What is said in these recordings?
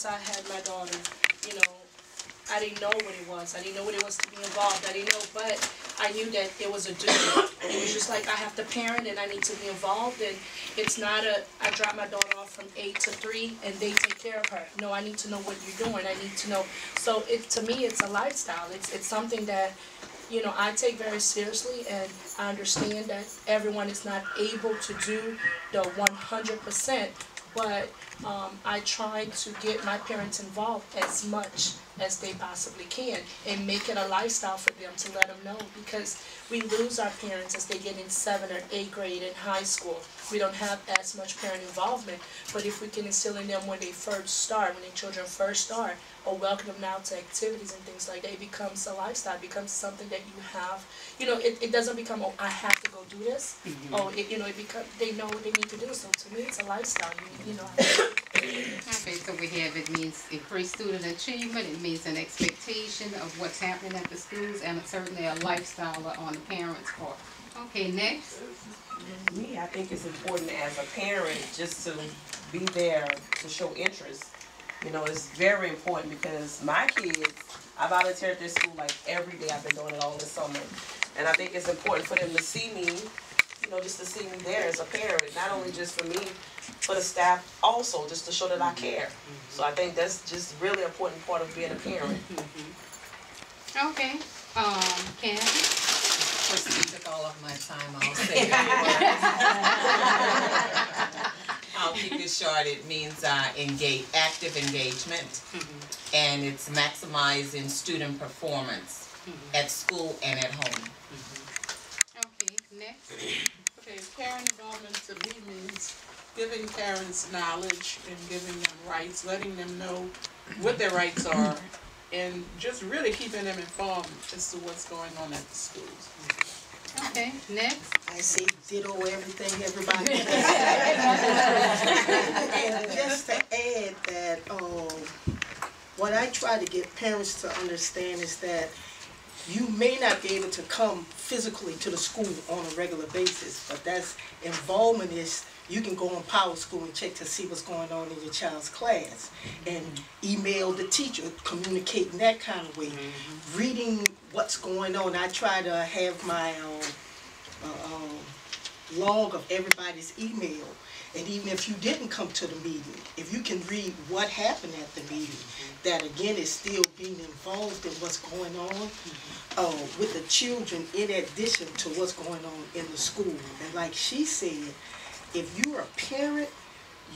once I had my daughter, you know, I didn't know what it was. I didn't know what it was to be involved. I didn't know, but I knew that it was a duty. It was just like I have to parent and I need to be involved. And it's not I drop my daughter off from 8 to 3 and they take care of her. No, I need to know what you're doing. I need to know. So to me, it's a lifestyle. It's something that, you know, I take very seriously, and I understand that everyone is not able to do the 100%, but I try to get my parents involved as much as they possibly can and make it a lifestyle for them, to let them know, because we lose our parents as they get in 7th or 8th grade in high school. We don't have as much parent involvement, but if we can instill in them when they first start, when their children first start, or welcome them now to activities and things like that, it becomes a lifestyle, it becomes something that you have, you know, it doesn't become, oh, I have to go do this. Mm-hmm. Oh, you know, it becomes, they know what they need to do, so to me it's a lifestyle, you know. Okay, so we have, it means increased student achievement, it means an expectation of what's happening at the schools, and it's certainly a lifestyle on the parents' part. Okay, next. Me, I think it's important as a parent just to be there to show interest. You know, it's very important because my kids, I volunteer at this school like every day. I've been doing it all this summer. And I think it's important for them to see me, you know, just to see me there as a parent, not only just for me, for the staff also, just to show that I care. So I think that's just really important part of being a parent. Okay, Candy? Since you took all of my time, I'll say I'll keep it short. It means active engagement, and it's maximizing student performance at school and at home. Okay, next. Okay, parent involvement to me means giving parents knowledge and giving them rights, letting them know what their rights are, and just really keeping them informed as to what's going on at the schools. Okay, next. I say ditto everything everybody said. And just to add that, what I try to get parents to understand is that you may not be able to come physically to the school on a regular basis, but that's involvement is you can go on Power School and check to see what's going on in your child's class, and email the teacher, communicate in that kind of way. Reading what's going on. I try to have my log of everybody's email, and even if you didn't come to the meeting, if you can read what happened at the meeting, that again is still being involved in what's going on with the children, in addition to what's going on in the school. And like she said, if you're a parent,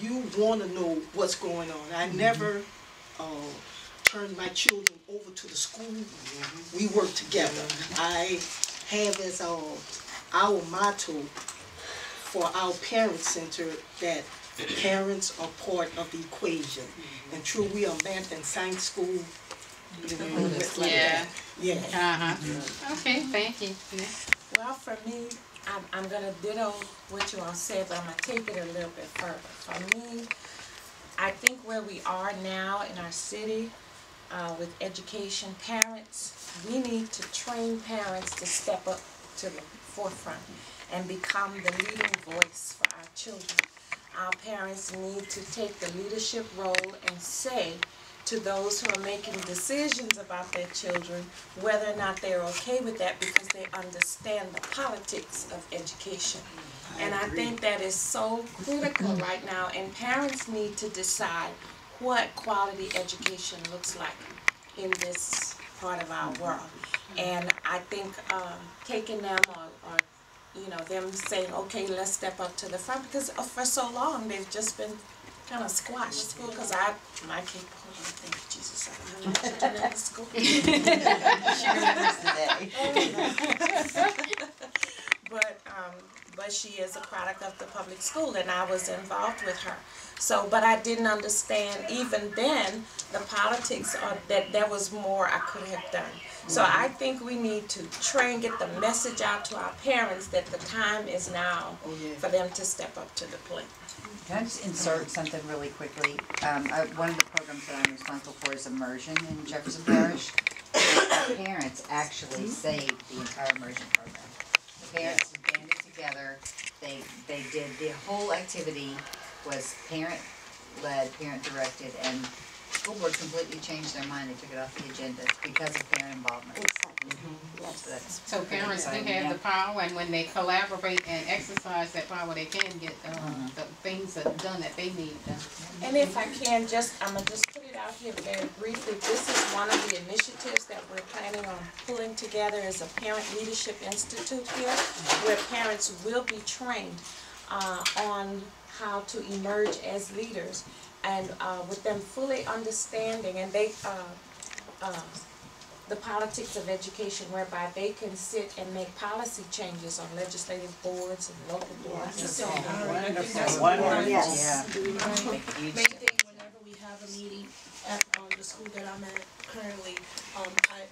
you want to know what's going on. I never turn my children over to the school. We work together. I have as our motto for our parent center that parents are part of the equation. And true, we are math and science school. Yeah. Yeah. Okay, thank you. Well, for me, I'm going to ditto what you all said, but I'm going to take it a little bit further. For me, I think where we are now in our city with education, parents, we need to train parents to step up to the forefront and become the leading voice for our children. Our parents need to take the leadership role and say to those who are making decisions about their children whether or not they're okay with that, because they understand the politics of education. And I think that is so critical right now, and parents need to decide what quality education looks like in this part of our world. And I think taking them or you know, them saying, okay, let's step up to the front, because for so long they've just been kind of squashed. School, because my kid, thank you, Jesus, I don't have to do that in school. But she is a product of the public school, and I was involved with her. So, but I didn't understand even then the politics of that. There was more I could have done. So I think we need to train, get the message out to our parents that the time is now for them to step up to the plate. Can I just insert something really quickly? One of the programs that I'm responsible for is immersion in Jefferson Parish. Our parents actually saved the entire immersion program. The parents banded together. They did the whole activity was parent-led, parent-directed, and school board completely changed their mind, they took it off the agenda because of parent involvement. So that's So parents do exciting, have yeah. the power, and when they collaborate and exercise that power, they can get, the things that done that they need done. And if I can, I'm gonna just put it out here very briefly. This is one of the initiatives that we're planning on pulling together as a Parent Leadership Institute here, where parents will be trained on how to emerge as leaders, and with them fully understanding, and they the politics of education, whereby they can sit and make policy changes on legislative boards and local boards and so on. Yeah. Main thing, whenever we have a meeting at the school that I'm at currently,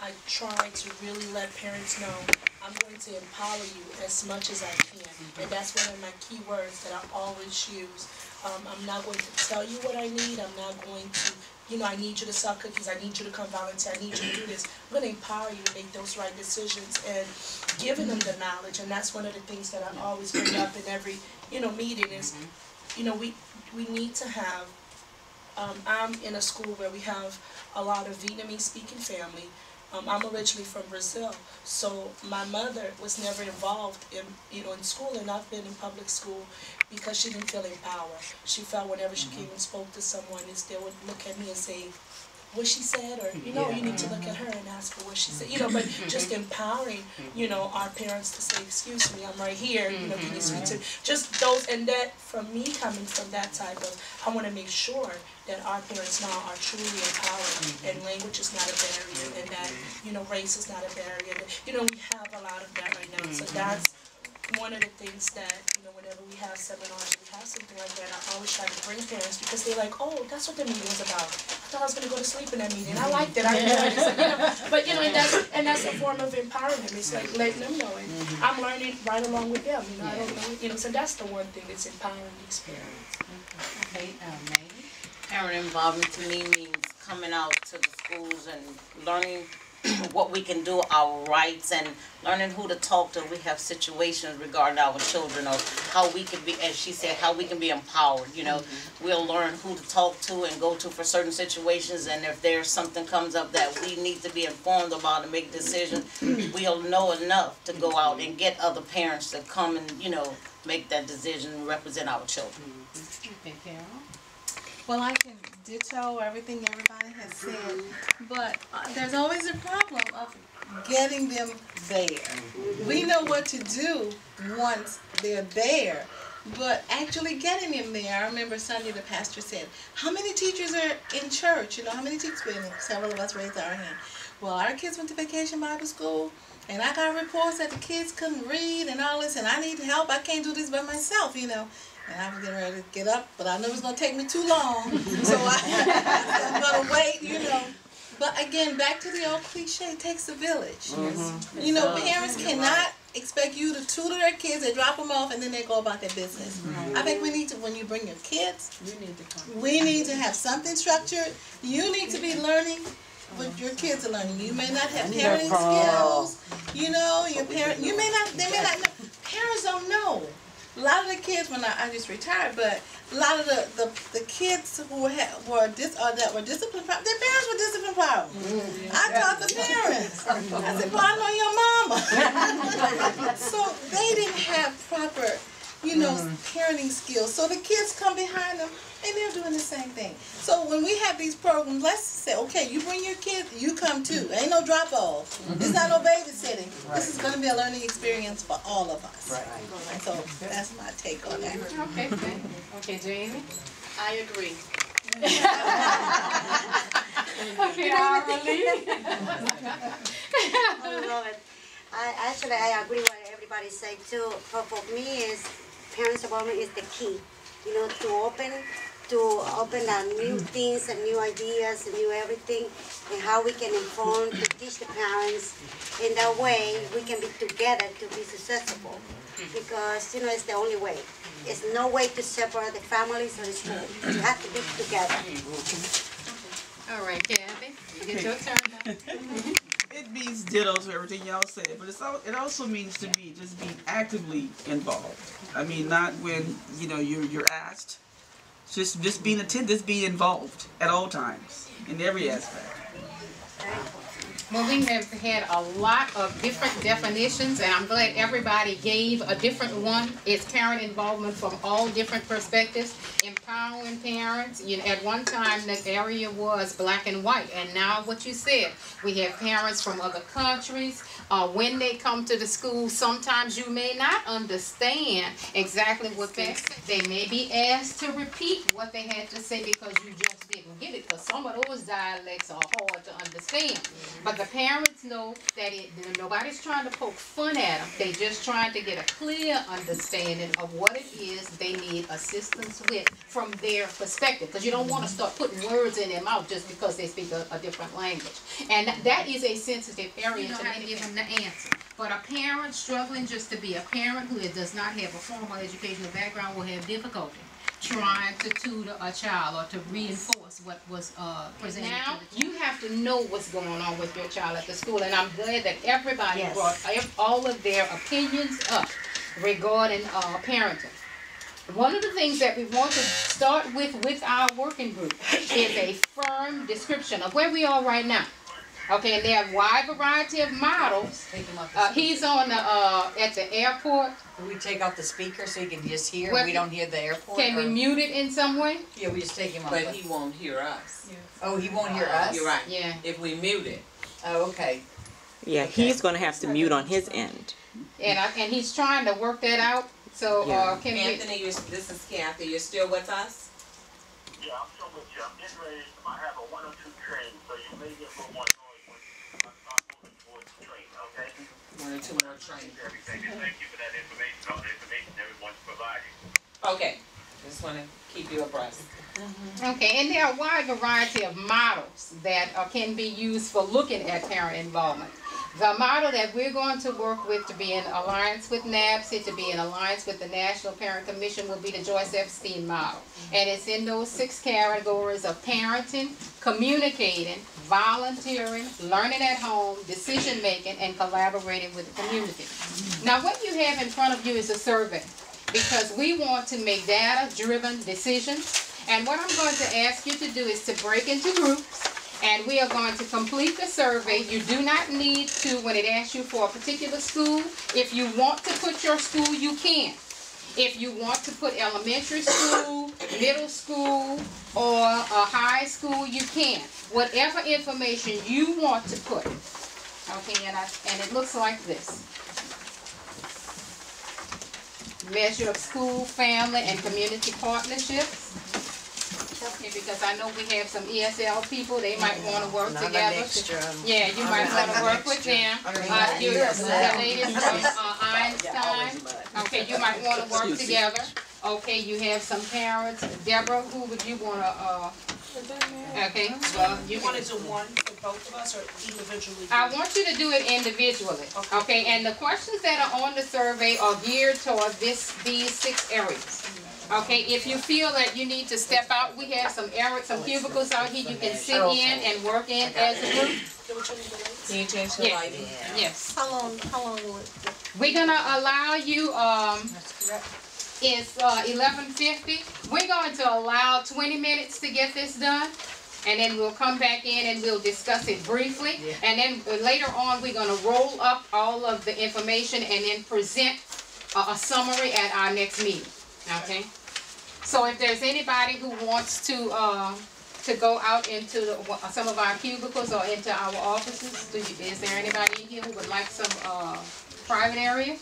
I try to really let parents know I'm going to empower you as much as I can. And that's one of my key words that I always use. I'm not going to tell you what I need. I'm not going to, I need you to sell cookies. I need you to come volunteer. I need you to do this. I'm going to empower you to make those right decisions and giving them the knowledge. And that's one of the things that I always bring up in every, meeting is, we need to have, I'm in a school where we have a lot of Vietnamese speaking family. I'm originally from Brazil, so my mother was never involved in, in school, and I've been in public school because she didn't feel empowered. She felt whenever she came and spoke to someone, they would look at me and say, what she said, or, you need to look at her and ask her what she said, but just empowering, our parents to say, excuse me, I'm right here, can you speak to me? Just those, and that, from me coming from that type of, I want to make sure that our parents now are truly empowered, and language is not a barrier, and that, race is not a barrier. We have a lot of that right now, so that's one of the things that, whenever we have seminars, we have something like that, I always try to bring parents, because they're like, oh, that's what the meeting was about. I thought I was going to go to sleep in that meeting. I liked it. But, and that's a form of empowerment. It's like letting them know. And I'm learning right along with them. I don't know, so that's the one thing that's empowering the experience. Okay, Maggie? Parent involvement to me means coming out to the schools and learning what we can do, our rights, and learning who to talk to. We have situations regarding our children, or how we can be, as she said, how we can be empowered. We'll learn who to talk to and go to for certain situations, and if there's something comes up that we need to be informed about and make decisions, we'll know enough to go out and get other parents to come and, make that decision and represent our children. Okay, Carol? Well, I can ditto everything everybody has said, but there's always a problem of getting them there. We know what to do once they're there, but actually getting them there. I remember Sunday the pastor said, how many teachers are in church? How many teachers? Several of us raised our hand. Well, our kids went to Vacation Bible School, and I got reports that the kids couldn't read and all this, and I need help. I can't do this by myself, And I was getting ready to get up, but I knew it was going to take me too long, so I'm going to wait, But again, back to the old cliche, it takes a village. Parents cannot expect you to tutor their kids and drop them off and then they go about their business. I think we need to, when you bring your kids, we need to have something structured. You need to be learning what your kids are learning. You may not have parenting skills, your parent, they may not know. Parents don't know. A lot of the kids, when I just retired, but a lot of the kids who were disciplined, their parents were disciplined problems. I taught the parents. I said, "Well, I know your mama." So they didn't have proper, parenting skills. So the kids come behind them, and they're doing the same thing. So when we have these programs, let's say, okay, you bring your kids, you come too. Ain't no drop off. It's not no babysitting. This is going to be a learning experience for all of us. Right. So that's my take on that. Okay, okay, Jamie? I agree. Okay, Arlie? I love it. I agree with what everybody say too. For me, is parents' involvement is the key. To open new things and new ideas and new everything, and how we can inform, to teach the parents. In that way, we can be together to be successful. Because, it's the only way. There's no way to separate the families or the school. You have to be together. All right, Gabby, you get your turn now. It means ditto to everything y'all said, but it also means to me just being actively involved. I mean, not when you're asked Just being attentive, just being involved at all times in every aspect. Well, we have had a lot of different definitions, and I'm glad everybody gave a different one. It's parent involvement from all different perspectives, empowering parents. You know, at one time, the area was black and white, and now what you said, we have parents from other countries. When they come to the school, sometimes you may not understand exactly what they may be asked to repeat what they had to say because you just didn't get it, because some of those dialects are hard to understand. But the parents know that nobody's trying to poke fun at them. They're just trying to get a clear understanding of what it is they need assistance with from their perspective. Because you don't want to start putting words in their mouth just because they speak a different language. And that is a sensitive area to many give them the answer. But a parent struggling just to be a parent who does not have a formal educational background will have difficulty trying to tutor a child or to reinforce what was presented. Now, you have to know what's going on with your child at the school, and I'm glad that everybody brought all of their opinions up regarding parenting. One of the things that we want to start with our working group is a firm description of where we are right now. Okay, and there are a wide variety of models. He's on the at the airport. We take off the speaker so he can just hear. Well, we don't hear the airport. Can we mute it in some way? Yeah, we just take him off. But he won't hear us. Yeah. Oh, he won't hear us? You're right. Yeah. If we mute it. Oh, okay. Yeah, he's going to have to mute on his end. And he's trying to work that out. So can Anthony, this is Kathy. You're still with us? Yeah, I'm still with you. I'm getting ready. I have a 1 or 2 train, so you may get a little more noise when I start moving towards the train, okay? 1 or 2 more trains. Everything. And thank you for that information, all the information everyone's providing. Okay. Just want to keep you abreast. Okay, and there are a wide variety of models that can be used for looking at parent involvement. The model that we're going to work with to be in alliance with NABCE, to be in alliance with the National Parent Commission, will be the Joyce Epstein model. And it's in those 6 categories of parenting, communicating, volunteering, learning at home, decision making, and collaborating with the community. Now what you have in front of you is a survey, because we want to make data-driven decisions. And what I'm going to ask you to do is to break into groups, and we are going to complete the survey. You do not need to, when it asks you for a particular school, if you want to put your school, you can. If you want to put elementary school, middle school, or a high school, you can. Whatever information you want to put. Okay, and it looks like this. Measure of school, family, and community partnerships. Okay, because I know we have some ESL people, they might want to work together. Yeah, you might want to work with them. The ladies from Einstein, okay, you might want to work together. Okay, you have some parents. Deborah, who would you want to, okay, well, You wanna do one for both of us or individually? I want you to do it individually, okay? And the questions that are on the survey are geared toward these 6 areas. Okay, if you feel that you need to step out, we have some cubicles out here you can sit in and work in as a group. Can you change the lighting? Yes. How long will it? We're gonna allow you, it's 11:50. We're going to allow 20 minutes to get this done. And then we'll come back in and we'll discuss it briefly. And then later on, we're gonna roll up all of the information and then present a summary at our next meeting, okay? So if there's anybody who wants to go out into some of our cubicles or into our offices, is there anybody in here who would like some private area?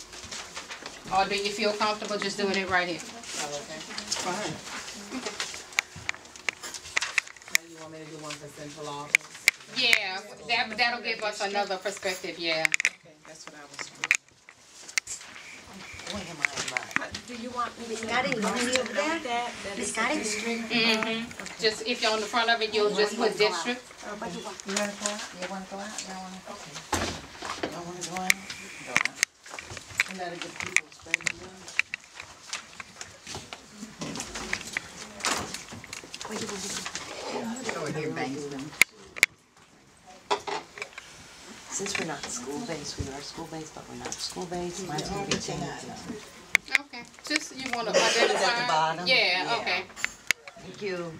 Or do you feel comfortable just doing it right here? Okay. Fine. Okay. Now you want me to do one for central office? Yeah, that'll give us another perspective, yeah. Okay, that's what I was doing. Do you want me to got it? You want me over there? Miss Karen? Just if you're on the front of it, you'll just put district. What do you want? You wanna go out? You wanna go out? Y'all wanna? Okay. Y'all wanna go out? Go out. And that'll get people spreading around. What do you want to do? Over here, Bankston. Since we're not school-based, we are school-based, but we're not school-based. Mine's gonna be changed. Okay, just you want to identify? At the bottom? Yeah, okay. Thank you.